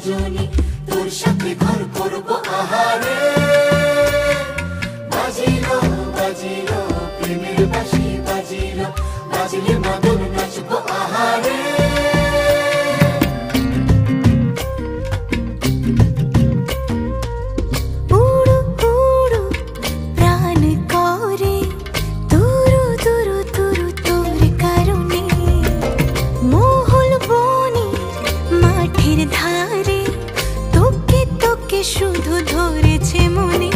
সজনী, তোর সাথে ঘর করব আহারে। বাজিলো বাজিলো প্রেমের বাঁশি, বাজিলো বাজলে মাদল নাচব আহারে। শুধু ধরেছে মনে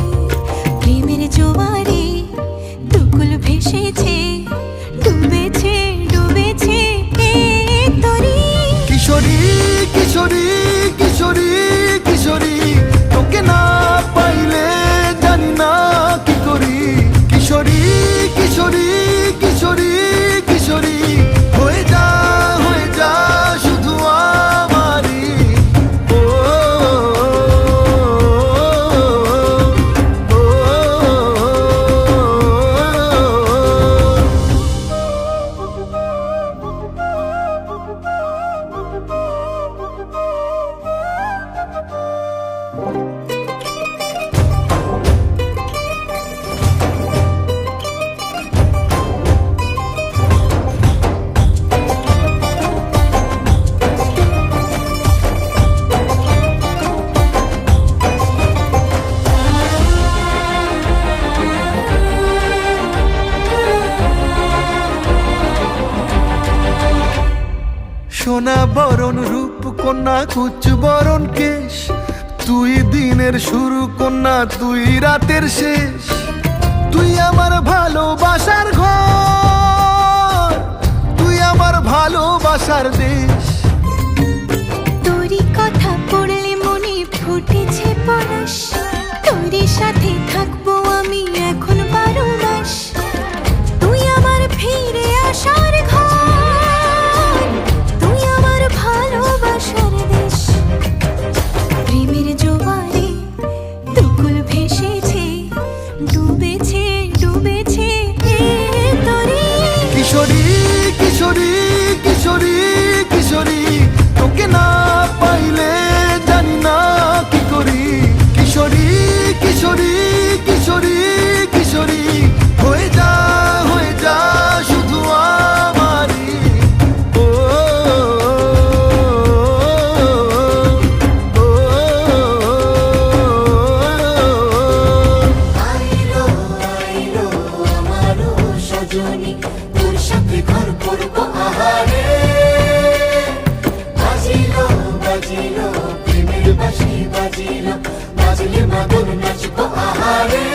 প্রেমের জোয়ারে, দুকুল ভেসেছে, ডুবেছে ডুবেছে তরি। কিশোরী কিশোরী কিশোরী কিশোরী, তোকে না পাইলে জানি না কি করি। কিশোরী কিশোরী কিশোরী কিশোরী, হয়ে যা শুধু আমারই। ও সোনা বরণ রূপ কন্যা, কুচ বরণ কেশ, তুই দিনের শুরু কন্যা, তুই রাতের শেষ। তুই আমার ভালোবাসার ঘর, তুই আমার ভালোবাসার দেশ। তোরই কথা পড়লে মনে ফুটেছে পরশ, তোরই সাথে থাকবো আমি এখন 12 মাস। তুই আমার ফিরে আসার ঘর, তুই আমার ভালোবাসার দেশ। প্রেমের জোয়ারে দুকুল ভেসেছে, ডুবেছে ডুবেছে তরি। কিশোরী কিশোরী কিশোরী কিশোরী, তোকে না পাইলে জানি না কি করি। কিশোরী কিশোরী কিশোরী কিশোরী, হয়ে যা শুধু আমারই। ও আইলো আইলো আমারও সজনী, তোর সাথে ঘর করব আহারে। বাজিলো বাজিলো প্রেমের বাঁশি, বাজিলো বাজলে মাদল নাচব আহারে।